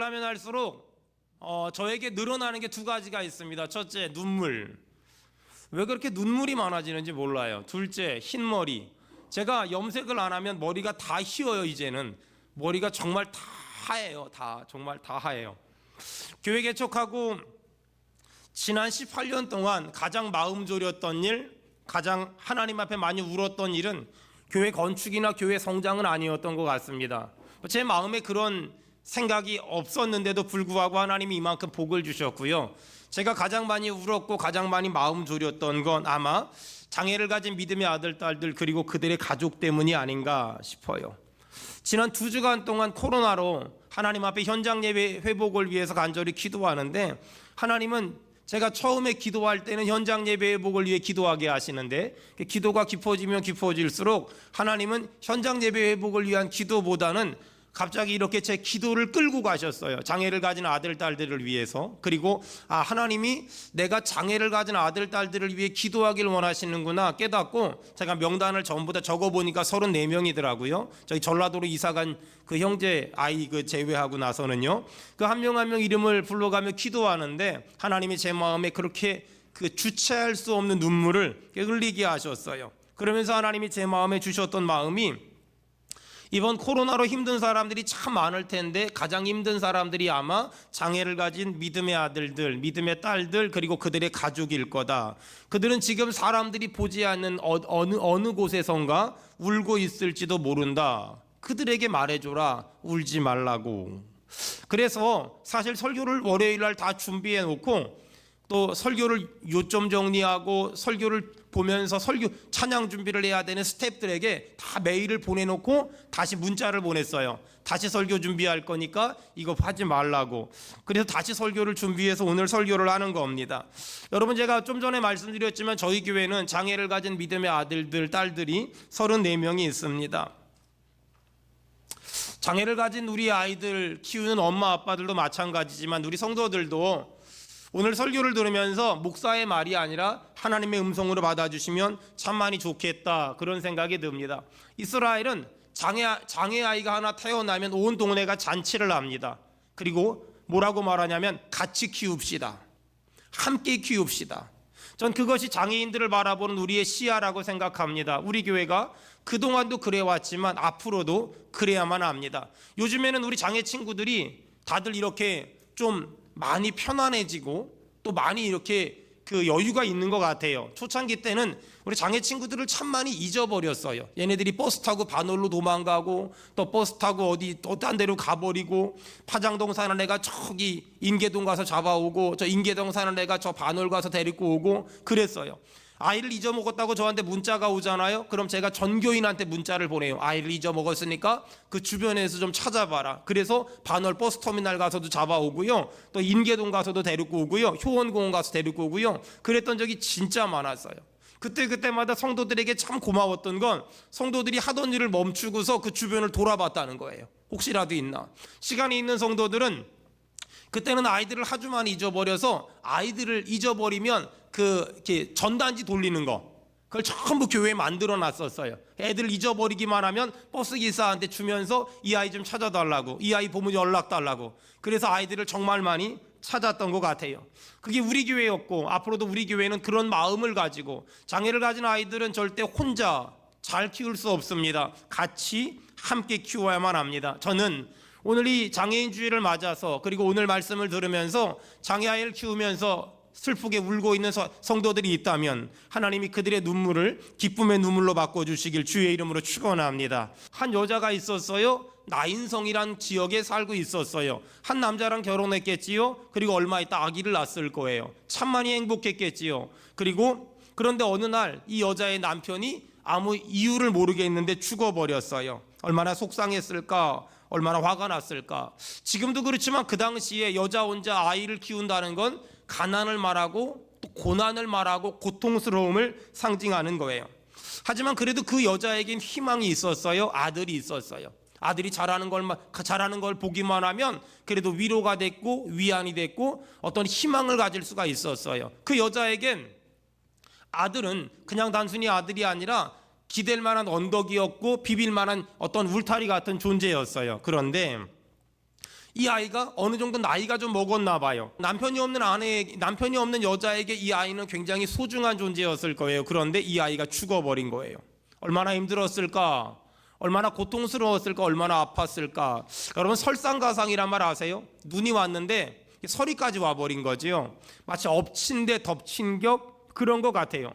하면 할수록 저에게 늘어나는 게 두 가지가 있습니다. 첫째, 눈물. 왜 그렇게 눈물이 많아지는지 몰라요. 둘째, 흰머리. 제가 염색을 안 하면 머리가 다 휘어요. 이제는 머리가 정말 다 하얘요. 정말 다 하얘요. 교회 개척하고 지난 18년 동안 가장 마음 졸였던 일, 가장 하나님 앞에 많이 울었던 일은 교회 건축이나 교회 성장은 아니었던 것 같습니다. 제 마음에 그런 생각이 없었는데도 불구하고 하나님이 이만큼 복을 주셨고요. 제가 가장 많이 울었고 가장 많이 마음 졸였던 건 아마 장애를 가진 믿음의 아들, 딸들 그리고 그들의 가족 때문이 아닌가 싶어요. 지난 2주간 동안 코로나로 하나님 앞에 현장 예배 회복을 위해서 간절히 기도하는데, 하나님은 제가 처음에 기도할 때는 현장 예배 회복을 위해 기도하게 하시는데, 기도가 깊어지면 깊어질수록 하나님은 현장 예배 회복을 위한 기도보다는 갑자기 이렇게 제 기도를 끌고 가셨어요. 장애를 가진 아들, 딸들을 위해서. 그리고 하나님이 내가 장애를 가진 아들, 딸들을 위해 기도하기를 원하시는구나 깨닫고, 제가 명단을 전부 다 적어보니까 34명이더라고요 저희 전라도로 이사간 그 형제 아이 제외하고 나서는요, 그 한 명 한 명 이름을 불러가며 기도하는데, 하나님이 제 마음에 그렇게 주체할 수 없는 눈물을 흘리게 하셨어요. 그러면서 하나님이 제 마음에 주셨던 마음이, 이번 코로나로 힘든 사람들이 참 많을 텐데 가장 힘든 사람들이 아마 장애를 가진 믿음의 아들들, 믿음의 딸들, 그리고 그들의 가족일 거다. 그들은 지금 사람들이 보지 않는 어느 곳에선가 울고 있을지도 모른다. 그들에게 말해줘라, 울지 말라고. 그래서 사실 설교를 월요일 날 다 준비해 놓고, 또 설교를 요점 정리하고 설교를 보면서 설교 찬양 준비를 해야 되는 스태프들에게 다 메일을 보내놓고 다시 문자를 보냈어요. 다시 설교 준비할 거니까 이거 하지 말라고. 그래서 다시 설교를 준비해서 오늘 설교를 하는 겁니다. 여러분, 제가 좀 전에 말씀드렸지만 저희 교회는 장애를 가진 믿음의 아들들, 딸들이 34명이 있습니다. 장애를 가진 우리 아이들 키우는 엄마 아빠들도 마찬가지지만 우리 성도들도 오늘 설교를 들으면서 목사의 말이 아니라 하나님의 음성으로 받아주시면 참 많이 좋겠다, 그런 생각이 듭니다. 이스라엘은 장애 아이가 하나 태어나면 온 동네가 잔치를 합니다. 그리고 뭐라고 말하냐면 같이 키웁시다, 함께 키웁시다. 전 그것이 장애인들을 바라보는 우리의 시야라고 생각합니다. 우리 교회가 그동안도 그래왔지만 앞으로도 그래야만 합니다. 요즘에는 우리 장애 친구들이 다들 이렇게 좀 많이 편안해지고 또 많이 이렇게 여유가 있는 것 같아요. 초창기 때는 우리 장애 친구들을 참 많이 잊어버렸어요. 얘네들이 버스 타고 반월로 도망가고, 또 버스 타고 또 딴 데로 가버리고, 파장동 사는 애가 저기 인계동 가서 잡아오고, 저 인계동 사는 애가 저 반월 가서 데리고 오고 그랬어요. 아이를 잊어먹었다고 저한테 문자가 오잖아요. 그럼 제가 전교인한테 문자를 보내요. 아이를 잊어먹었으니까 그 주변에서 좀 찾아봐라. 그래서 반월 버스터미널 가서도 잡아오고요, 또 인계동 가서도 데리고 오고요, 효원공원 가서 데리고 오고요. 그랬던 적이 진짜 많았어요. 그때마다 성도들에게 참 고마웠던 건 성도들이 하던 일을 멈추고서 그 주변을 돌아봤다는 거예요. 혹시라도 있나. 시간이 있는 성도들은 그때는 아이들을 하도 많이 잊어버려서 아이들을 잊어버리면 이렇게 전단지 돌리는 거, 그걸 전부 교회에 만들어 놨었어요. 애들 잊어버리기만 하면 버스 기사한테 주면서 이 아이 좀 찾아달라고, 이 아이 보면 연락 달라고. 그래서 아이들을 정말 많이 찾았던 것 같아요. 그게 우리 교회였고, 앞으로도 우리 교회는 그런 마음을 가지고, 장애를 가진 아이들은 절대 혼자 잘 키울 수 없습니다. 같이 함께 키워야만 합니다. 저는 오늘 이 장애인 주일을 맞아서, 그리고 오늘 말씀을 들으면서 장애 아이를 키우면서 슬프게 울고 있는 성도들이 있다면 하나님이 그들의 눈물을 기쁨의 눈물로 바꿔주시길 주의 이름으로 축원합니다. 한 여자가 있었어요. 나인성이란 지역에 살고 있었어요. 한 남자랑 결혼했겠지요. 그리고 얼마 있다 아기를 낳았을 거예요. 참 많이 행복했겠지요. 그런데 어느 날 이 여자의 남편이 아무 이유를 모르겠는데 죽어버렸어요. 얼마나 속상했을까, 얼마나 화가 났을까. 지금도 그렇지만 그 당시에 여자 혼자 아이를 키운다는 건 가난을 말하고 또 고난을 말하고 고통스러움을 상징하는 거예요. 하지만 그래도 그 여자에겐 희망이 있었어요. 아들이 있었어요. 아들이 잘하는 걸 보기만 하면 그래도 위로가 됐고 위안이 됐고 어떤 희망을 가질 수가 있었어요. 그 여자에겐 아들은 그냥 단순히 아들이 아니라 기댈 만한 언덕이었고 비빌 만한 어떤 울타리 같은 존재였어요. 그런데 이 아이가 어느 정도 나이가 좀 먹었나 봐요. 남편이 없는 여자에게 이 아이는 굉장히 소중한 존재였을 거예요. 그런데 이 아이가 죽어버린 거예요. 얼마나 힘들었을까? 얼마나 고통스러웠을까? 얼마나 아팠을까? 여러분, 설상가상이란 말 아세요? 눈이 왔는데 서리까지 와버린 거지요. 마치 엎친 데 덮친 격, 그런 것 같아요.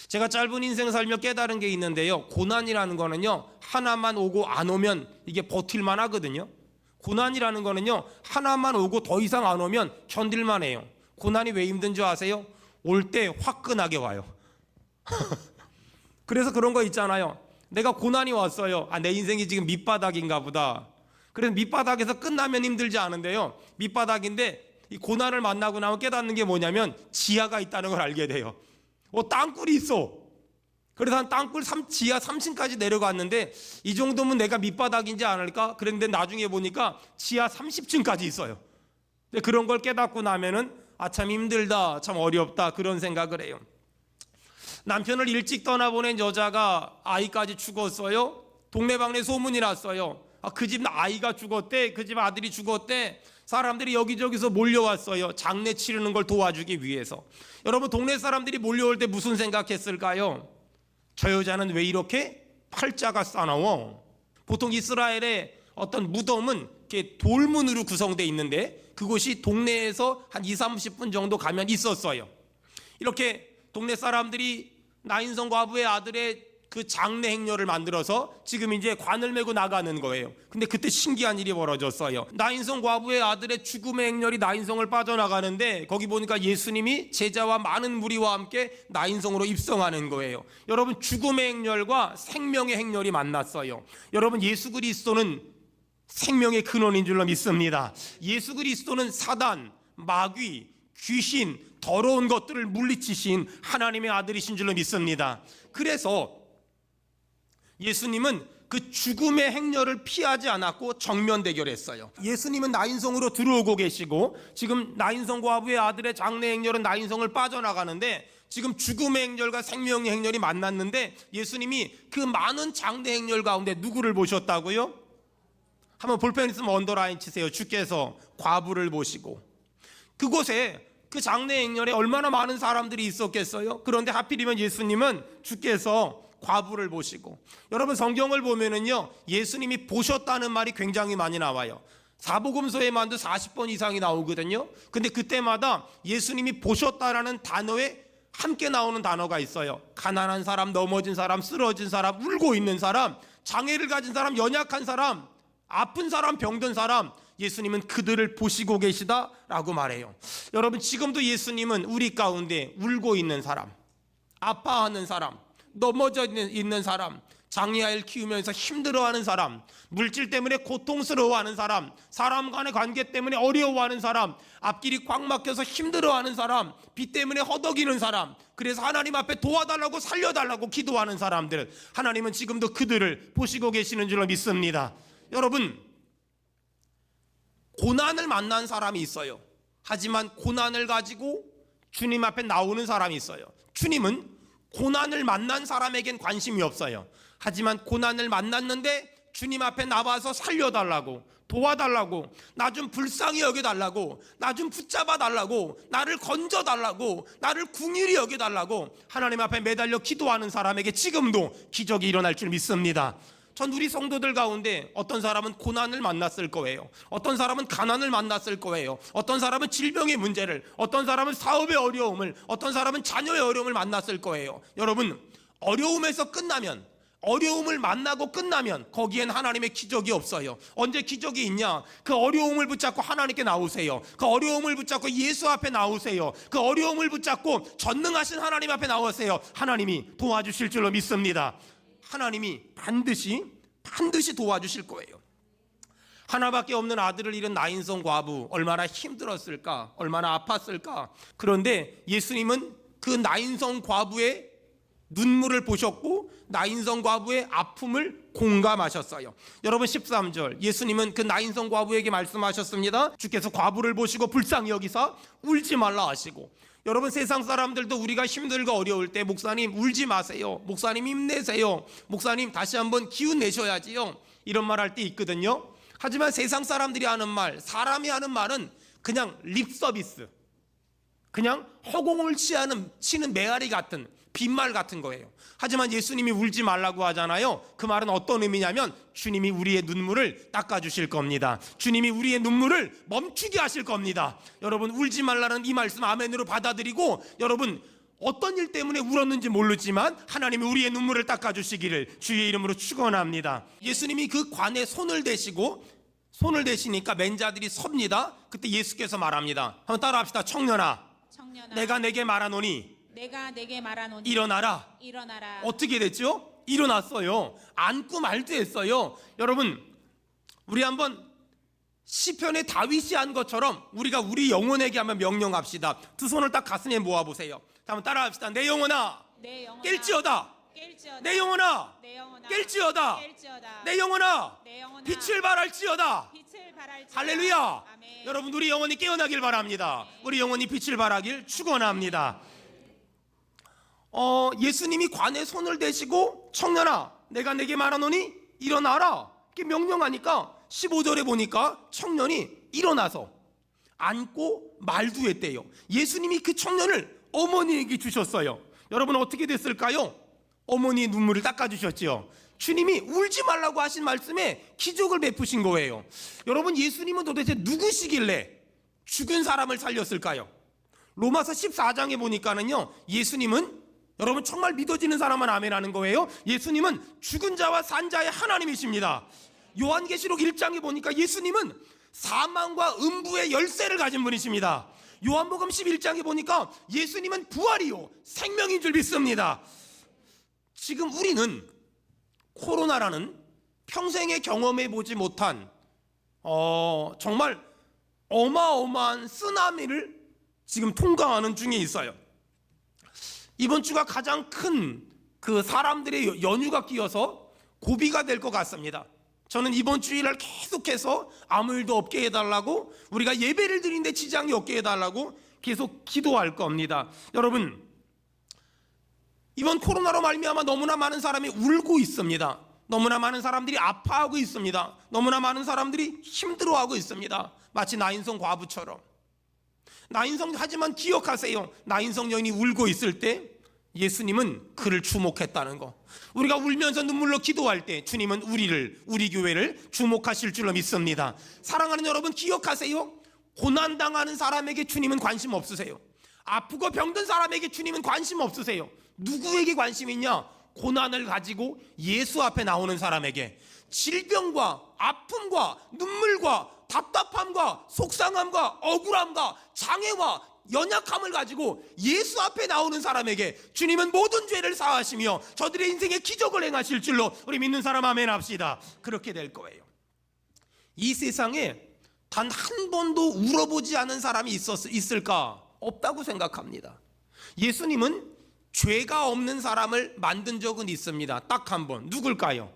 제가 짧은 인생 살며 깨달은 게 있는데요, 고난이라는 거는요, 하나만 오고 안 오면 이게 버틸만 하거든요. 고난이라는 거는요, 하나만 오고 더 이상 안 오면 견딜만 해요. 고난이 왜 힘든 줄 아세요? 올 때 화끈하게 와요. 그래서 그런 거 있잖아요. 내가 고난이 왔어요. 내 인생이 지금 밑바닥인가 보다. 그래서 밑바닥에서 끝나면 힘들지 않은데요, 밑바닥인데 이 고난을 만나고 나면 깨닫는 게 뭐냐면 지하가 있다는 걸 알게 돼요. 땅굴이 있어. 그래서 한 땅굴 지하 3층까지 내려갔는데 이 정도면 내가 밑바닥인지 않을까? 그런데 나중에 보니까 지하 30층까지 있어요. 근데 그런 걸 깨닫고 나면은 참 힘들다, 참 어렵다, 그런 생각을 해요. 남편을 일찍 떠나보낸 여자가 아이까지 죽었어요. 동네방네 소문이 났어요. 그 집 아이가 죽었대, 그 집 아들이 죽었대. 사람들이 여기저기서 몰려왔어요. 장례 치르는 걸 도와주기 위해서. 여러분, 동네 사람들이 몰려올 때 무슨 생각했을까요? 저 여자는 왜 이렇게 팔자가 싸나워? 보통 이스라엘의 어떤 무덤은 이렇게 돌문으로 구성되어 있는데 그곳이 동네에서 한 20-30분 정도 가면 있었어요. 이렇게 동네 사람들이 나인성 과부의 아들의 그 장례 행렬을 만들어서 지금 이제 관을 메고 나가는 거예요. 근데 그때 신기한 일이 벌어졌어요. 나인성 과부의 아들의 죽음의 행렬이 나인성을 빠져나가는데 거기 보니까 예수님이 제자와 많은 무리와 함께 나인성으로 입성하는 거예요. 여러분, 죽음의 행렬과 생명의 행렬이 만났어요. 여러분, 예수 그리스도는 생명의 근원인 줄로 믿습니다. 예수 그리스도는 사단, 마귀, 귀신, 더러운 것들을 물리치신 하나님의 아들이신 줄로 믿습니다. 그래서 예수님은 그 죽음의 행렬을 피하지 않았고 정면 대결했어요. 예수님은 나인성으로 들어오고 계시고 지금 나인성 과부의 아들의 장례 행렬은 나인성을 빠져나가는데 지금 죽음의 행렬과 생명의 행렬이 만났는데 예수님이 그 많은 장례 행렬 가운데 누구를 보셨다고요? 한번 볼펜 있으면 언더라인 치세요. 주께서 과부를 보시고. 그곳에 그 장례 행렬에 얼마나 많은 사람들이 있었겠어요? 그런데 하필이면 예수님은 주께서 과부를 보시고. 여러분, 성경을 보면은요, 예수님이 보셨다는 말이 굉장히 많이 나와요. 사복음서에만도 40번 이상이 나오거든요. 근데 그때마다 예수님이 보셨다라는 단어에 함께 나오는 단어가 있어요. 가난한 사람, 넘어진 사람, 쓰러진 사람, 울고 있는 사람, 장애를 가진 사람, 연약한 사람, 아픈 사람, 병든 사람, 예수님은 그들을 보시고 계시다라고 말해요. 여러분, 지금도 예수님은 우리 가운데 울고 있는 사람, 아파하는 사람, 넘어져 있는 사람, 장애아이를 키우면서 힘들어하는 사람, 물질 때문에 고통스러워하는 사람, 사람 간의 관계 때문에 어려워하는 사람, 앞길이 꽉 막혀서 힘들어하는 사람, 빚 때문에 허덕이는 사람, 그래서 하나님 앞에 도와달라고 살려달라고 기도하는 사람들, 하나님은 지금도 그들을 보시고 계시는 줄로 믿습니다. 여러분, 고난을 만난 사람이 있어요. 하지만 고난을 가지고 주님 앞에 나오는 사람이 있어요. 주님은 고난을 만난 사람에겐 관심이 없어요. 하지만 고난을 만났는데 주님 앞에 나와서 살려달라고, 도와달라고, 나 좀 불쌍히 여겨달라고, 나 좀 붙잡아달라고, 나를 건져달라고, 나를 궁휼히 여겨달라고 하나님 앞에 매달려 기도하는 사람에게 지금도 기적이 일어날 줄 믿습니다. 전 우리 성도들 가운데 어떤 사람은 고난을 만났을 거예요. 어떤 사람은 가난을 만났을 거예요. 어떤 사람은 질병의 문제를, 어떤 사람은 사업의 어려움을, 어떤 사람은 자녀의 어려움을 만났을 거예요. 여러분, 어려움에서 끝나면, 어려움을 만나고 끝나면 거기엔 하나님의 기적이 없어요. 언제 기적이 있냐? 그 어려움을 붙잡고 하나님께 나오세요. 그 어려움을 붙잡고 예수 앞에 나오세요. 그 어려움을 붙잡고 전능하신 하나님 앞에 나오세요. 하나님이 도와주실 줄로 믿습니다. 하나님이 반드시 도와주실 거예요. 하나밖에 없는 아들을 잃은 나인성 과부, 얼마나 힘들었을까, 얼마나 아팠을까. 그런데 예수님은 그 나인성 과부의 눈물을 보셨고 나인성 과부의 아픔을 공감하셨어요. 여러분, 13절 예수님은 그 나인성 과부에게 말씀하셨습니다. 주께서 과부를 보시고 불쌍히 여기사 울지 말라 하시고. 여러분, 세상 사람들도 우리가 힘들고 어려울 때 목사님 울지 마세요, 목사님 힘내세요, 목사님 다시 한번 기운 내셔야지요, 이런 말 할 때 있거든요. 하지만 세상 사람들이 하는 말, 사람이 하는 말은 그냥 립 서비스, 그냥 허공을 치는 메아리 같은 빈말 같은 거예요. 하지만 예수님이 울지 말라고 하잖아요. 그 말은 어떤 의미냐면 주님이 우리의 눈물을 닦아주실 겁니다. 주님이 우리의 눈물을 멈추게 하실 겁니다. 여러분, 울지 말라는 이 말씀 아멘으로 받아들이고, 여러분 어떤 일 때문에 울었는지 모르지만 하나님이 우리의 눈물을 닦아주시기를 주의 이름으로 축원합니다. 예수님이 그 관에 손을 대시니까 맨자들이 섭니다. 그때 예수께서 말합니다. 한번 따라합시다. 청년아, 내가 내게 말하노니 일어나라. 어떻게 됐죠? 일어났어요. 안고 말도 했어요. 여러분, 우리 한번 시편의 다윗이 한 것처럼 우리가 우리 영혼에게 한번 명령합시다. 두 손을 딱 가슴에 모아보세요. 한번 따라합시다. 내 영혼아 깰지어다. 내 영혼아 깰지어다. 내 영혼아 빛을 발할지어다. 할렐루야. 여러분, 우리 영혼이 깨어나길 바랍니다. 우리 영혼이 빛을 발하길 축원합니다. 예수님이 관에 손을 대시고 청년아 내가 내게 말하노니 일어나라 이렇게 명령하니까 15절에 보니까 청년이 일어나서 앉고 말도 했대요. 예수님이 그 청년을 어머니에게 주셨어요. 여러분, 어떻게 됐을까요? 어머니의 눈물을 닦아주셨지요. 주님이 울지 말라고 하신 말씀에 기적을 베푸신 거예요. 여러분, 예수님은 도대체 누구시길래 죽은 사람을 살렸을까요? 로마서 14장에 보니까는요, 예수님은, 여러분 정말 믿어지는 사람은 아멘 하는 거예요. 예수님은 죽은 자와 산 자의 하나님이십니다. 요한계시록 1장에 보니까 예수님은 사망과 음부의 열쇠를 가진 분이십니다. 요한복음 11장에 보니까 예수님은 부활이요 생명인 줄 믿습니다. 지금 우리는 코로나라는 평생에 경험해 보지 못한 정말 어마어마한 쓰나미를 지금 통과하는 중에 있어요. 이번 주가 가장 큰 그 사람들의 연휴가 끼어서 고비가 될 것 같습니다. 저는 이번 주일날 계속해서 아무 일도 없게 해달라고, 우리가 예배를 드리는데 지장이 없게 해달라고 계속 기도할 겁니다. 여러분, 이번 코로나로 말미암아 너무나 많은 사람이 울고 있습니다. 너무나 많은 사람들이 아파하고 있습니다. 너무나 많은 사람들이 힘들어하고 있습니다. 마치 나인성 과부처럼. 하지만 기억하세요. 나인성 여인이 울고 있을 때 예수님은 그를 주목했다는 거. 우리가 울면서 눈물로 기도할 때 주님은 우리 교회를 주목하실 줄로 믿습니다. 사랑하는 여러분, 기억하세요. 고난당하는 사람에게 주님은 관심 없으세요. 아프고 병든 사람에게 주님은 관심 없으세요. 누구에게 관심이 있냐? 고난을 가지고 예수 앞에 나오는 사람에게. 질병과 아픔과 눈물과 답답함과 속상함과 억울함과 장애와 연약함을 가지고 예수 앞에 나오는 사람에게 주님은 모든 죄를 사하시며 저들의 인생에 기적을 행하실 줄로 우리 믿는 사람 아멘 합시다. 그렇게 될 거예요. 이 세상에 단 한 번도 울어보지 않은 사람이 있을까? 없다고 생각합니다. 예수님은 죄가 없는 사람을 만든 적은 있습니다. 딱 한 번. 누굴까요?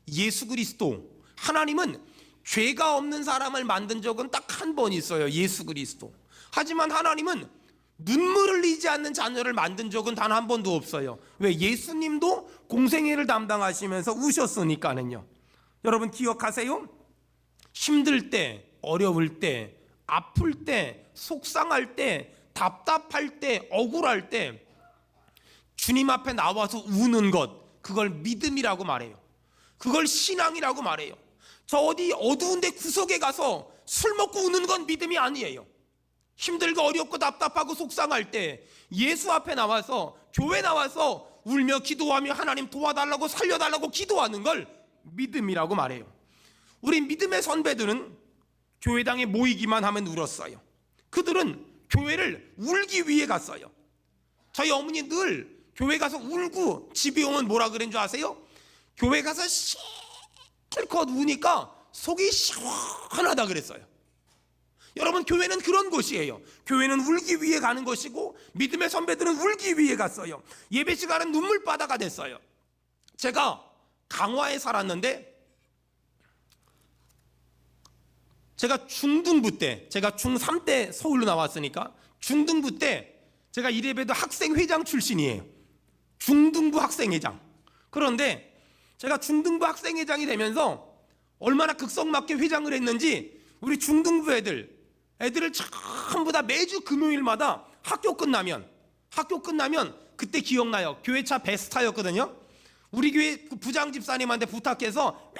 예수 그리스도. 하나님은 죄가 없는 사람을 만든 적은 딱 한 번 있어요. 예수 그리스도. 하지만 하나님은 눈물 흘리지 않는 자녀를 만든 적은 단 한 번도 없어요. 왜? 예수님도 공생애를 담당하시면서 우셨으니까는요. 여러분 기억하세요? 힘들 때, 어려울 때, 아플 때, 속상할 때, 답답할 때, 억울할 때 주님 앞에 나와서 우는 것, 그걸 믿음이라고 말해요. 그걸 신앙이라고 말해요. 저 어디 어두운 데 구석에 가서 술 먹고 우는 건 믿음이 아니에요. 힘들고 어렵고 답답하고 속상할 때 예수 앞에 나와서, 교회 나와서 울며 기도하며 하나님 도와달라고 살려달라고 기도하는 걸 믿음이라고 말해요. 우리 믿음의 선배들은 교회당에 모이기만 하면 울었어요. 그들은 교회를 울기 위해 갔어요. 저희 어머니 늘 교회 가서 울고 집에 오면 뭐라 그런 줄 아세요? 교회 가서 실컷 우니까 속이 시원하다 그랬어요. 여러분, 교회는 그런 곳이에요. 교회는 울기 위해 가는 것이고 믿음의 선배들은 울기 위해 갔어요. 예배 시간은 눈물바다가 됐어요. 제가 강화에 살았는데, 제가 중등부 때, 제가 중3 때 서울로 나왔으니까 중등부 때 제가 이래봬도 학생회장 출신이에요. 중등부 학생회장. 그런데 제가 중등부 학생회장이 되면서 얼마나 극성맞게 회장을 했는지 우리 중등부 애들을 전부 다 매주 금요일마다 학교 끝나면 그때 기억나요. 교회차 베스타였거든요. 우리 교회 부장 집사님한테 부탁해서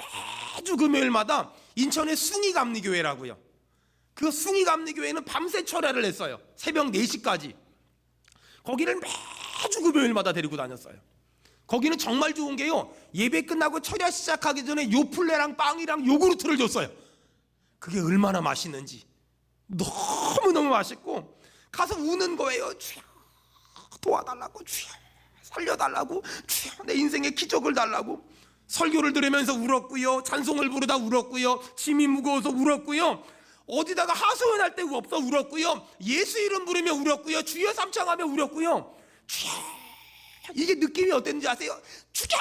매주 금요일마다 인천의 숭이감리교회라고요. 그 숭이감리교회는 밤새 철야를 했어요. 새벽 4시까지. 거기를 매주 금요일마다 데리고 다녔어요. 거기는 정말 좋은 게요, 예배 끝나고 철야 시작하기 전에 요플레랑 빵이랑 요구르트를 줬어요. 그게 얼마나 맛있는지. 너무너무 맛있고 가서 우는 거예요. 주여 도와달라고, 주여 살려달라고, 주여 내 인생의 기적을 달라고. 설교를 들으면서 울었고요, 찬송을 부르다 울었고요, 짐이 무거워서 울었고요, 어디다가 하소연할 데가 없어 울었고요, 예수 이름 부르며 울었고요, 주여 삼창하며 울었고요. 주여, 이게 느낌이 어땠는지 아세요? 주여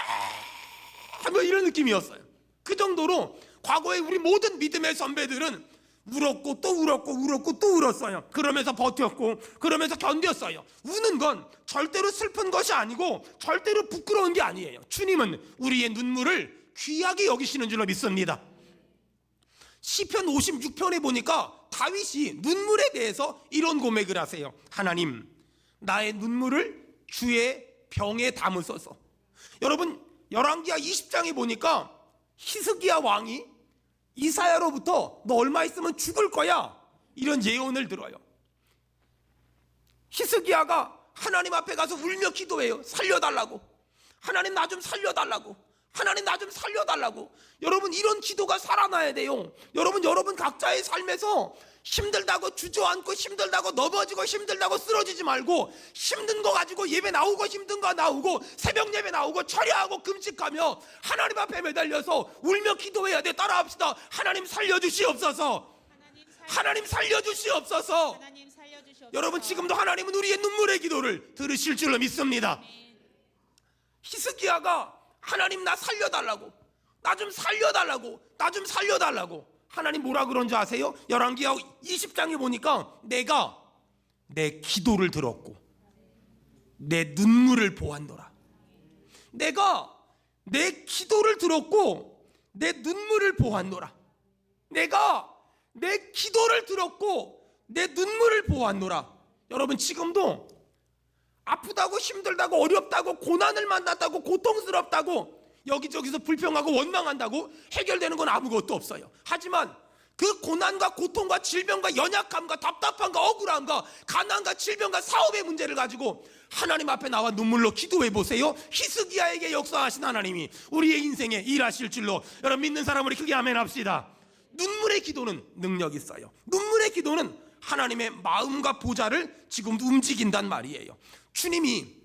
하며 이런 느낌이었어요. 그 정도로 과거에 우리 모든 믿음의 선배들은 울었고 또 울었고 울었고 또 울었어요. 그러면서 버텼고 그러면서 견뎠어요. 우는 건 절대로 슬픈 것이 아니고 절대로 부끄러운 게 아니에요. 주님은 우리의 눈물을 귀하게 여기시는 줄로 믿습니다. 시편 56편에 보니까 다윗이 눈물에 대해서 이런 고백을 하세요. 하나님, 나의 눈물을 주의 병에 담으소서. 여러분, 열왕기하 20장에 보니까 히스기야 왕이 이사야로부터 너 얼마 있으면 죽을 거야, 이런 예언을 들어요. 히스기야가 하나님 앞에 가서 울며 기도해요. 살려달라고. 하나님 나 좀 살려달라고. 하나님 나 좀 살려달라고. 여러분, 이런 기도가 살아나야 돼요. 여러분 각자의 삶에서 힘들다고 주저앉고 힘들다고 넘어지고 힘들다고 쓰러지지 말고, 힘든 거 가지고 예배 나오고 힘든 거 나오고 새벽 예배 나오고 철야하고 금식하며 하나님 앞에 매달려서 울며 기도해야 돼. 따라합시다. 하나님 살려주시옵소서. 하나님 살려주시옵소서. 여러분, 지금도 하나님은 우리의 눈물의 기도를 들으실 줄로 믿습니다. 히스기야가 하나님 나 살려달라고, 나 좀 살려달라고, 나 좀 살려달라고. 하나님 뭐라 그런 줄 아세요? 열왕기하 20장에 보니까 내가 내 기도를 들었고 내 눈물을 보았노라. 내가 내 기도를 들었고 내 눈물을 보았노라. 내가 내 기도를 들었고 내 눈물을 보았노라. 여러분, 지금도 아프다고 힘들다고 어렵다고 고난을 만났다고 고통스럽다고 여기저기서 불평하고 원망한다고 해결되는 건 아무것도 없어요. 하지만 그 고난과 고통과 질병과 연약함과 답답함과 억울함과 가난과 질병과 사업의 문제를 가지고 하나님 앞에 나와 눈물로 기도해 보세요. 히스기야에게 역사하신 하나님이 우리의 인생에 일하실 줄로 여러분 믿는 사람 우리 크게 아멘 합시다. 눈물의 기도는 능력이 있어요. 눈물의 기도는 하나님의 마음과 보좌를 지금도 움직인단 말이에요. 주님이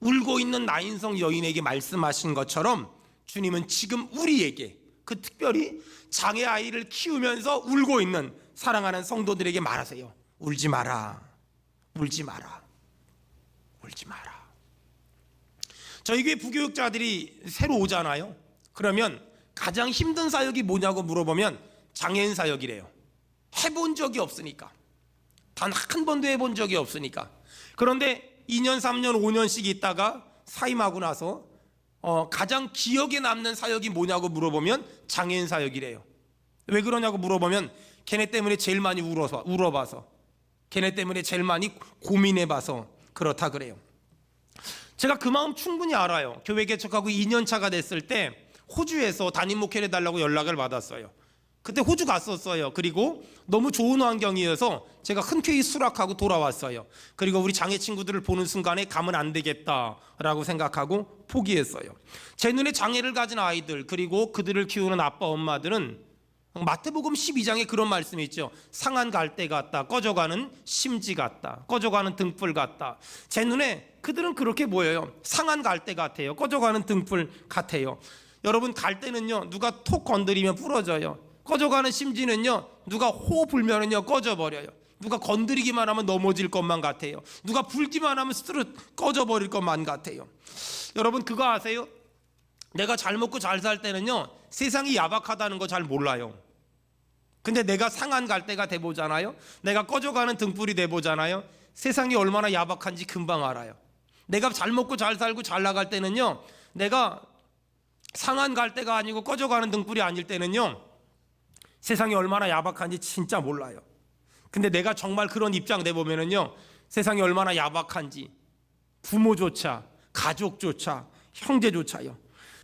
울고 있는 나인성 여인에게 말씀하신 것처럼 주님은 지금 우리에게, 그 특별히 장애 아이를 키우면서 울고 있는 사랑하는 성도들에게 말하세요. 울지 마라. 울지 마라. 울지 마라. 저희 교회 부교육자들이 새로 오잖아요. 그러면 가장 힘든 사역이 뭐냐고 물어보면 장애인 사역이래요. 해본 적이 없으니까. 단 한 번도 해본 적이 없으니까. 그런데 2년, 3년, 5년씩 있다가 사임하고 나서 가장 기억에 남는 사역이 뭐냐고 물어보면 장애인 사역이래요. 왜 그러냐고 물어보면 걔네 때문에 제일 많이 울어봐서, 걔네 때문에 제일 많이 고민해봐서 그렇다 그래요. 제가 그 마음 충분히 알아요. 교회 개척하고 2년 차가 됐을 때 호주에서 담임 목회를 해달라고 연락을 받았어요. 그때 호주 갔었어요. 그리고 너무 좋은 환경이어서 제가 흔쾌히 수락하고 돌아왔어요. 그리고 우리 장애 친구들을 보는 순간에 가면 안 되겠다라고 생각하고 포기했어요. 제 눈에 장애를 가진 아이들 그리고 그들을 키우는 아빠 엄마들은 마태복음 12장에 그런 말씀이 있죠. 상한 갈대 같다, 꺼져가는 심지 같다, 꺼져가는 등불 같다. 제 눈에 그들은 그렇게 보여요. 상한 갈대 같아요. 꺼져가는 등불 같아요. 여러분, 갈대는요 누가 톡 건드리면 부러져요. 꺼져가는 심지는요 누가 호 불면은요 꺼져버려요. 누가 건드리기만 하면 넘어질 것만 같아요. 누가 불기만 하면 스르륵 꺼져버릴 것만 같아요. 여러분, 그거 아세요? 내가 잘 먹고 잘 살 때는요 세상이 야박하다는 거 잘 몰라요. 근데 내가 상한 갈대가 돼보잖아요. 내가 꺼져가는 등불이 돼보잖아요. 세상이 얼마나 야박한지 금방 알아요. 내가 잘 먹고 잘 살고 잘 나갈 때는요 내가 상한 갈 때가 아니고 꺼져가는 등불이 아닐 때는요, 세상이 얼마나 야박한지 진짜 몰라요. 근데 내가 정말 그런 입장 돼 보면은요, 세상이 얼마나 야박한지 부모조차, 가족조차, 형제조차요,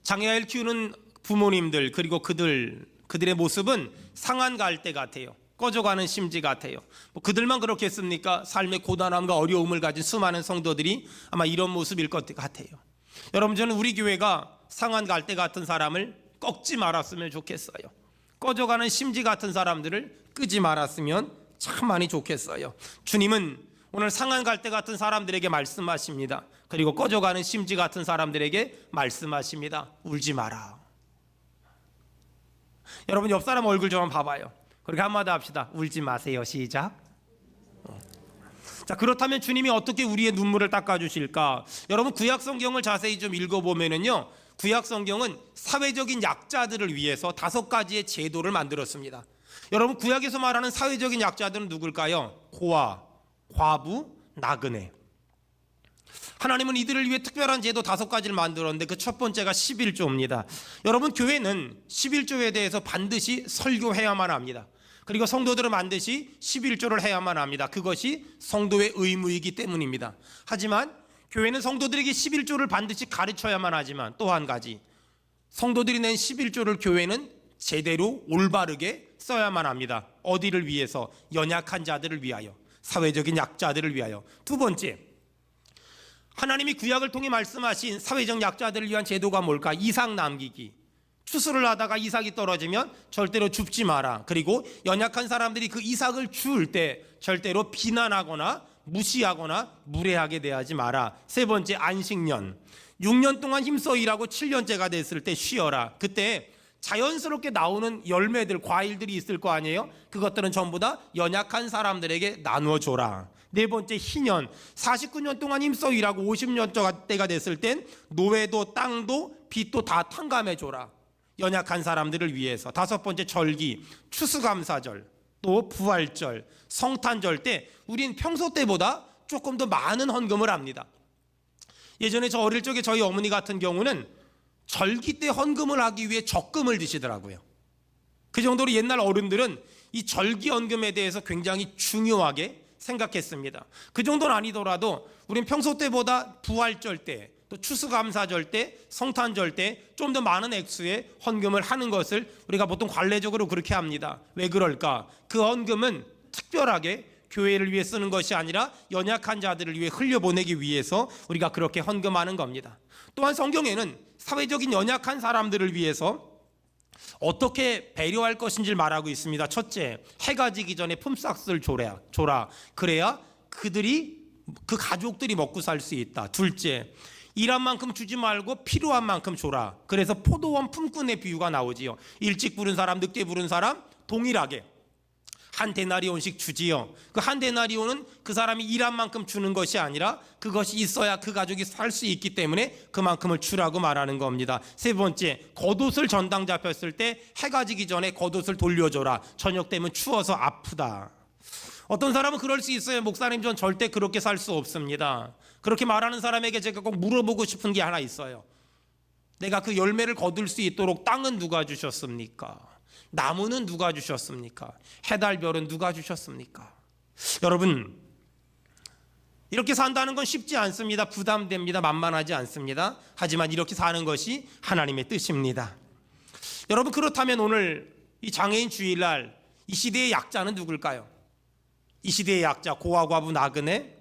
장애아이를 키우는 부모님들, 그리고 그들의 모습은 상한 갈 때 같아요. 꺼져가는 심지 같아요. 뭐 그들만 그렇겠습니까? 삶의 고단함과 어려움을 가진 수많은 성도들이 아마 이런 모습일 것 같아요. 여러분, 저는 우리 교회가 상한 갈 때 같은 사람을 꺾지 말았으면 좋겠어요. 꺼져가는 심지 같은 사람들을 끄지 말았으면 참 많이 좋겠어요. 주님은 오늘 상한 갈 때 같은 사람들에게 말씀하십니다. 그리고 꺼져가는 심지 같은 사람들에게 말씀하십니다. 울지 마라. 여러분, 옆 사람 얼굴 좀 한번 봐봐요. 그렇게 한마디 합시다. 울지 마세요. 시작. 자, 그렇다면 주님이 어떻게 우리의 눈물을 닦아주실까? 여러분, 구약 성경을 자세히 좀 읽어보면은요, 구약 성경은 사회적인 약자들을 위해서 5가지의 제도를 만들었습니다. 여러분, 구약에서 말하는 사회적인 약자들은 누굴까요? 고아, 과부, 나그네. 하나님은 이들을 위해 특별한 제도 5가지를 만들었는데 그 첫 번째가 11조입니다. 여러분, 교회는 11조에 대해서 반드시 설교해야만 합니다. 그리고 성도들은 반드시 11조를 해야만 합니다. 그것이 성도의 의무이기 때문입니다. 하지만 교회는 성도들에게 11조를 반드시 가르쳐야만 하지만 또 한 가지, 성도들이 낸 11조를 교회는 제대로 올바르게 써야만 합니다. 어디를 위해서? 연약한 자들을 위하여, 사회적인 약자들을 위하여. 두 번째, 하나님이 구약을 통해 말씀하신 사회적 약자들을 위한 제도가 뭘까? 이삭 남기기. 추수를 하다가 이삭이 떨어지면 절대로 줍지 마라. 그리고 연약한 사람들이 그 이삭을 주울 때 절대로 비난하거나 무시하거나 무례하게 대하지 마라. 세 번째, 안식년. 6년 동안 힘써 일하고 7년째가 됐을 때 쉬어라. 그때 자연스럽게 나오는 열매들, 과일들이 있을 거 아니에요? 그것들은 전부 다 연약한 사람들에게 나누어 줘라. 네 번째, 희년. 49년 동안 힘써 일하고 50년째가 됐을 땐 노예도 땅도 빚도 다 탕감해 줘라. 연약한 사람들을 위해서. 다섯 번째, 절기. 추수감사절, 또 부활절, 성탄절 때 우린 평소 때보다 조금 더 많은 헌금을 합니다. 예전에 저 어릴 적에 저희 어머니 같은 경우는 절기 때 헌금을 하기 위해 적금을 드시더라고요. 그 정도로 옛날 어른들은 이 절기 헌금에 대해서 굉장히 중요하게 생각했습니다. 그 정도는 아니더라도 우린 평소 때보다 부활절 때, 또 추수감사절 때, 성탄절 때 좀 더 많은 액수의 헌금을 하는 것을 우리가 보통 관례적으로 그렇게 합니다. 왜 그럴까? 그 헌금은 특별하게 교회를 위해 쓰는 것이 아니라 연약한 자들을 위해 흘려보내기 위해서 우리가 그렇게 헌금하는 겁니다. 또한 성경에는 사회적인 연약한 사람들을 위해서 어떻게 배려할 것인지를 말하고 있습니다. 첫째, 해가 지기 전에 품삯을 줘라. 그래야 그 가족들이 먹고 살 수 있다. 둘째, 일한 만큼 주지 말고 필요한 만큼 줘라. 그래서 포도원 품꾼의 비유가 나오지요. 일찍 부른 사람, 늦게 부른 사람 동일하게 한 데나리온씩 주지요. 그 한 데나리온은 그 사람이 일한 만큼 주는 것이 아니라 그것이 있어야 그 가족이 살 수 있기 때문에 그만큼을 주라고 말하는 겁니다. 세 번째, 겉옷을 전당 잡혔을 때 해가 지기 전에 겉옷을 돌려줘라. 저녁 되면 추워서 아프다. 어떤 사람은 그럴 수 있어요. 목사님, 전 절대 그렇게 살 수 없습니다. 그렇게 말하는 사람에게 제가 꼭 물어보고 싶은 게 하나 있어요. 내가 그 열매를 거둘 수 있도록 땅은 누가 주셨습니까? 나무는 누가 주셨습니까? 해달별은 누가 주셨습니까? 여러분, 이렇게 산다는 건 쉽지 않습니다. 부담됩니다. 만만하지 않습니다. 하지만 이렇게 사는 것이 하나님의 뜻입니다. 여러분, 그렇다면 오늘 이 장애인 주일날 이 시대의 약자는 누굴까요? 이 시대의 약자, 고아, 과부, 나그네.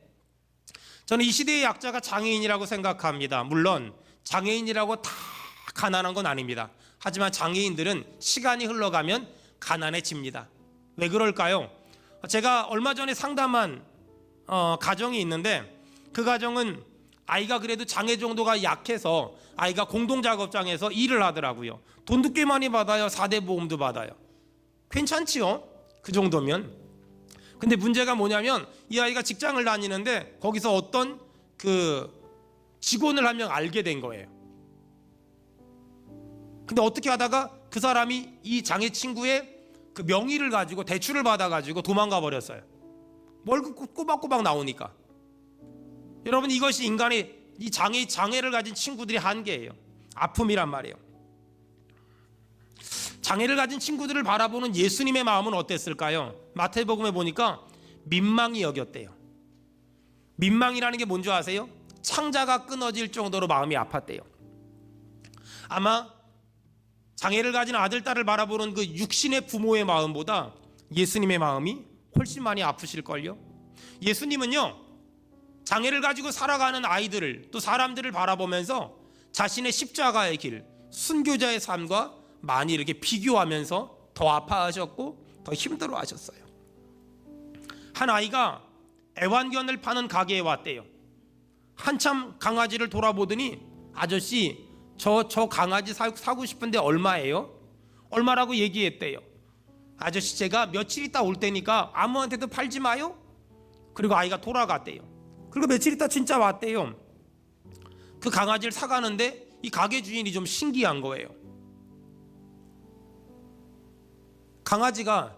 저는 이 시대의 약자가 장애인이라고 생각합니다. 물론 장애인이라고 다 가난한 건 아닙니다. 하지만 장애인들은 시간이 흘러가면 가난해집니다. 왜 그럴까요? 제가 얼마 전에 상담한 가정이 있는데 그 가정은 아이가 그래도 장애 정도가 약해서 아이가 공동작업장에서 일을 하더라고요. 돈도 꽤 많이 받아요. 4대 보험도 받아요. 괜찮지요? 그 정도면. 근데 문제가 뭐냐면 이 아이가 직장을 다니는데 거기서 어떤 그 직원을 한 명 알게 된 거예요. 근데 어떻게 하다가 그 사람이 이 장애 친구의 그 명의를 가지고 대출을 받아가지고 도망가 버렸어요. 월급 꼬박꼬박 나오니까. 여러분, 이것이 인간의 이 장애를 가진 친구들의 한계예요. 아픔이란 말이에요. 장애를 가진 친구들을 바라보는 예수님의 마음은 어땠을까요? 마태복음에 보니까 민망히 여겼대요. 민망이라는 게 뭔지 아세요? 창자가 끊어질 정도로 마음이 아팠대요. 아마 장애를 가진 아들, 딸을 바라보는 그 육신의 부모의 마음보다 예수님의 마음이 훨씬 많이 아프실걸요. 예수님은요, 장애를 가지고 살아가는 아이들을, 또 사람들을 바라보면서 자신의 십자가의 길, 순교자의 삶과 많이 이렇게 비교하면서 더 아파하셨고 더 힘들어하셨어요. 한 아이가 애완견을 파는 가게에 왔대요. 한참 강아지를 돌아보더니, 아저씨, 저 강아지 사고 싶은데 얼마예요? 얼마라고 얘기했대요. 아저씨, 제가 며칠 있다 올 테니까 아무한테도 팔지 마요. 그리고 아이가 돌아갔대요. 그리고 며칠 있다 진짜 왔대요. 그 강아지를 사가는데 이 가게 주인이 좀 신기한 거예요. 강아지가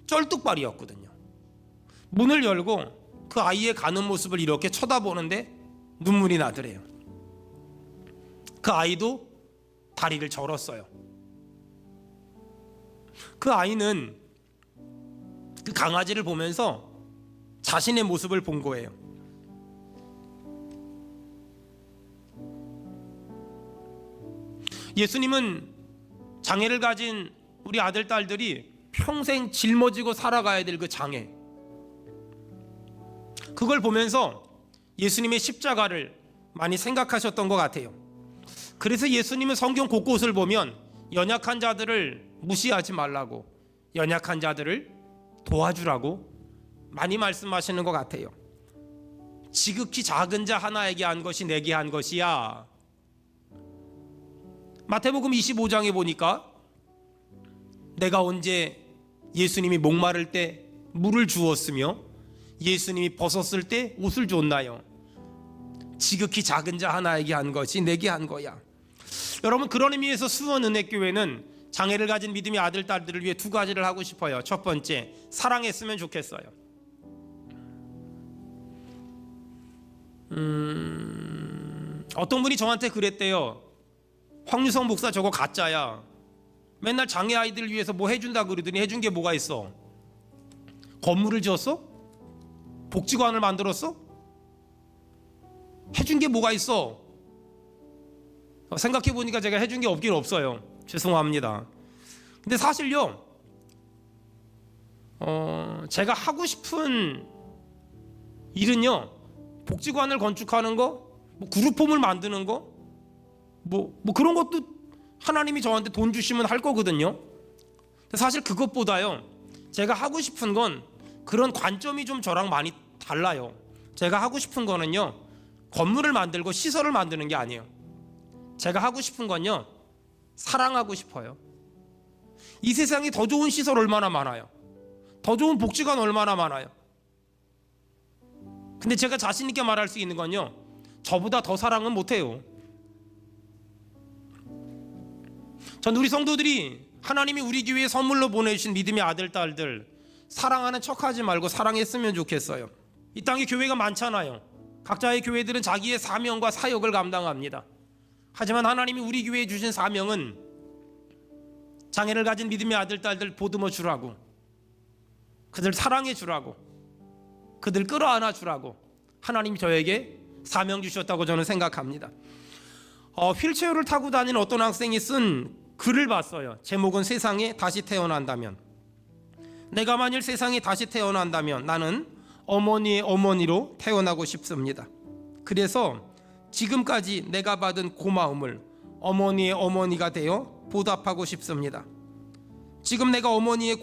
쩔뚝발이었거든요. 문을 열고 그 아이의 가는 모습을 이렇게 쳐다보는데 눈물이 나더래요. 그 아이도 다리를 절었어요. 그 아이는 그 강아지를 보면서 자신의 모습을 본 거예요. 예수님은 장애를 가진 우리 아들, 딸들이 평생 짊어지고 살아가야 될 그 장애, 그걸 보면서 예수님의 십자가를 많이 생각하셨던 것 같아요. 그래서 예수님은 성경 곳곳을 보면 연약한 자들을 무시하지 말라고, 연약한 자들을 도와주라고 많이 말씀하시는 것 같아요. 지극히 작은 자 하나에게 한 것이 내게 한 것이야. 마태복음 25장에 보니까 내가 언제 예수님이 목마를 때 물을 주었으며 예수님이 벗었을 때 옷을 줬나요? 지극히 작은 자 하나에게 한 것이 내게 한 거야. 여러분, 그런 의미에서 수원은혜교회는 장애를 가진 믿음의 아들, 딸들을 위해 두 가지를 하고 싶어요. 첫 번째, 사랑했으면 좋겠어요. 어떤 분이 저한테 그랬대요. 황유성 목사 저거 가짜야. 맨날 장애 아이들을 위해서 뭐 해준다 그러더니 해준 게 뭐가 있어? 건물을 지었어? 복지관을 만들었어? 해준 게 뭐가 있어? 생각해보니까 제가 해준 게 없긴 없어요. 죄송합니다. 근데 사실요, 제가 하고 싶은 일은요, 복지관을 건축하는 거, 뭐 그룹홈을 만드는 거, 뭐 그런 것도 하나님이 저한테 돈 주시면 할 거거든요. 근데 사실 그것보다요, 제가 하고 싶은 건 그런 관점이 좀 저랑 많이 달라요. 제가 하고 싶은 거는요, 건물을 만들고 시설을 만드는 게 아니에요. 제가 하고 싶은 건요, 사랑하고 싶어요. 이 세상에 더 좋은 시설 얼마나 많아요. 더 좋은 복지관 얼마나 많아요. 근데 제가 자신 있게 말할 수 있는 건요, 저보다 더 사랑은 못해요. 전 우리 성도들이 하나님이 우리 교회에 선물로 보내주신 믿음의 아들, 딸들 사랑하는 척하지 말고 사랑했으면 좋겠어요. 이 땅에 교회가 많잖아요. 각자의 교회들은 자기의 사명과 사역을 감당합니다. 하지만 하나님이 우리 교회에 주신 사명은 장애를 가진 믿음의 아들, 딸들 보듬어 주라고, 그들 사랑해 주라고, 그들 끌어안아 주라고 하나님이 저에게 사명 주셨다고 저는 생각합니다. 휠체어를 타고 다니는 어떤 학생이 쓴 글을 봤어요. 제목은 세상에 다시 태어난다면. 내가 만일 세상에 다시 태어난다면 나는 어머니의 어머니로 태어나고 싶습니다. 그래서 지금까지 내가 받은 고마움을 어머니의 어머니가 되어 보답하고 싶습니다. 지금 내가 어머니의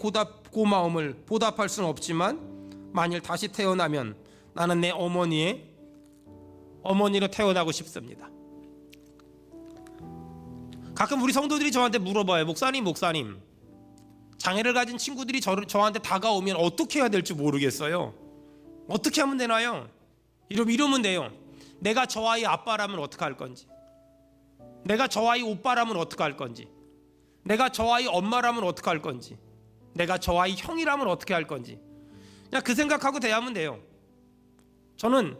고마움을 보답할 수는 없지만 만일 다시 태어나면 나는 내 어머니의 어머니로 태어나고 싶습니다. 가끔 우리 성도들이 저한테 물어봐요. 목사님, 장애를 가진 친구들이 저한테 다가오면 어떻게 해야 될지 모르겠어요. 어떻게 하면 되나요? 이러면 돼요. 내가 저 아이 아빠라면 어떻게 할 건지, 내가 저 아이 오빠라면 어떻게 할 건지, 내가 저 아이 엄마라면 어떻게 할 건지, 내가 저 아이 형이라면 어떻게 할 건지, 그냥 그 생각하고 대하면 돼요. 저는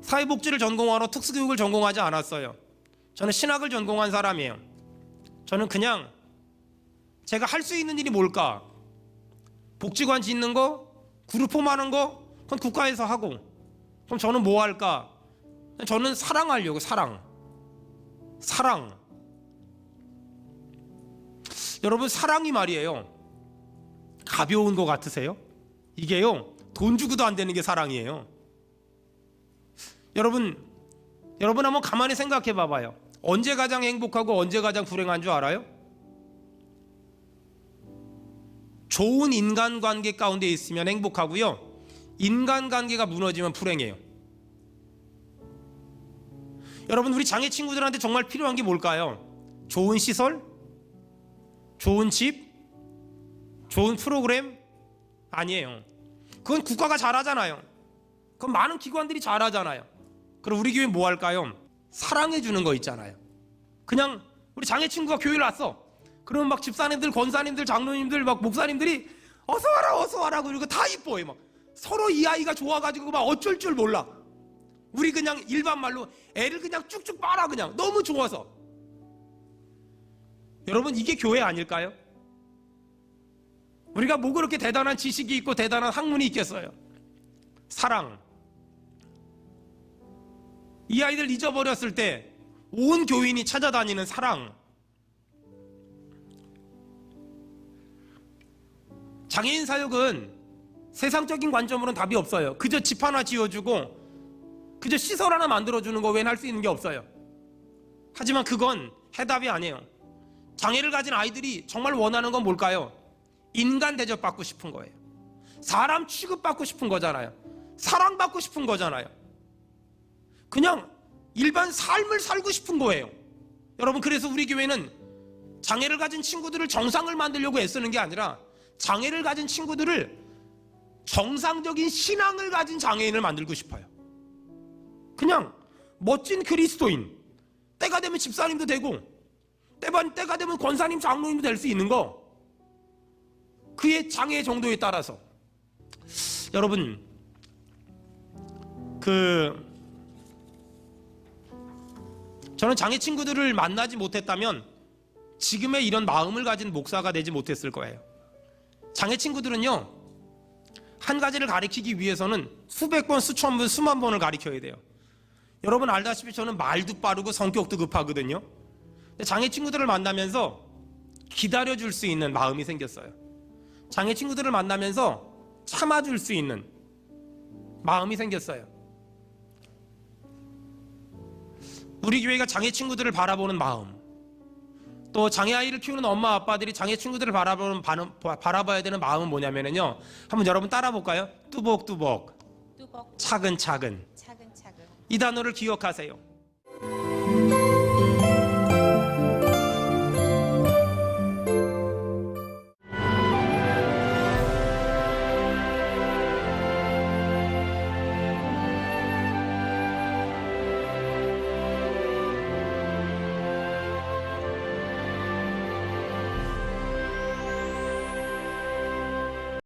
사회복지를 전공하러 특수교육을 전공하지 않았어요. 저는 신학을 전공한 사람이에요. 저는 그냥 제가 할 수 있는 일이 뭘까? 복지관 짓는 거? 그룹홈 하는 거? 그건 국가에서 하고. 그럼 저는 뭐 할까? 저는 사랑하려고. 사랑. 여러분, 사랑이 말이에요, 가벼운 거 같으세요? 이게요, 돈 주고도 안 되는 게 사랑이에요. 여러분 한번 가만히 생각해 봐봐요. 언제 가장 행복하고 언제 가장 불행한 줄 알아요? 좋은 인간관계 가운데 있으면 행복하고요, 인간관계가 무너지면 불행해요. 여러분, 우리 장애 친구들한테 정말 필요한 게 뭘까요? 좋은 시설? 좋은 집? 좋은 프로그램? 아니에요. 그건 국가가 잘하잖아요. 그건 많은 기관들이 잘하잖아요. 그럼 우리 교회 뭐 할까요? 사랑해 주는 거 있잖아요. 그냥 우리 장애 친구가 교회를 왔어. 그러면 막 집사님들, 권사님들, 장로님들, 막 목사님들이 어서 와라 그리고 다 이뻐해. 막 서로 이 아이가 좋아가지고 막 어쩔 줄 몰라. 우리 그냥 일반 말로 애를 그냥 쭉쭉 빨아. 그냥 너무 좋아서. 여러분, 이게 교회 아닐까요? 우리가 뭐 그렇게 대단한 지식이 있고 대단한 학문이 있겠어요? 사랑. 이 아이들 잊어버렸을 때 온 교인이 찾아다니는 사랑. 장애인 사역은 세상적인 관점으로는 답이 없어요. 그저 집 하나 지어주고 그저 시설 하나 만들어주는 거 외에는 할 수 있는 게 없어요. 하지만 그건 해답이 아니에요. 장애를 가진 아이들이 정말 원하는 건 뭘까요? 인간 대접받고 싶은 거예요. 사람 취급받고 싶은 거잖아요. 사랑받고 싶은 거잖아요. 그냥 일반 삶을 살고 싶은 거예요. 여러분, 그래서 우리 교회는 장애를 가진 친구들을 정상을 만들려고 애쓰는 게 아니라 장애를 가진 친구들을 정상적인 신앙을 가진 장애인을 만들고 싶어요. 그냥 멋진 그리스도인, 때가 되면 집사님도 되고 때가 되면 권사님, 장로님도 될 수 있는 거, 그의 장애 정도에 따라서. 여러분, 저는 장애 친구들을 만나지 못했다면 지금의 이런 마음을 가진 목사가 되지 못했을 거예요. 장애 친구들은요, 한 가지를 가르치기 위해서는 수백 번, 수천 번, 수만 번을 가르쳐야 돼요. 여러분 알다시피 저는 말도 빠르고 성격도 급하거든요. 근데 장애 친구들을 만나면서 기다려줄 수 있는 마음이 생겼어요. 장애 친구들을 만나면서 참아줄 수 있는 마음이 생겼어요. 우리 교회가 장애 친구들을 바라보는 마음, 또 장애 아이를 키우는 엄마 아빠들이 장애 친구들을 바라봐야 되는 마음은 뭐냐면요, 한번 여러분 따라 볼까요? 뚜벅뚜벅, 차근차근. 이 단어를 기억하세요.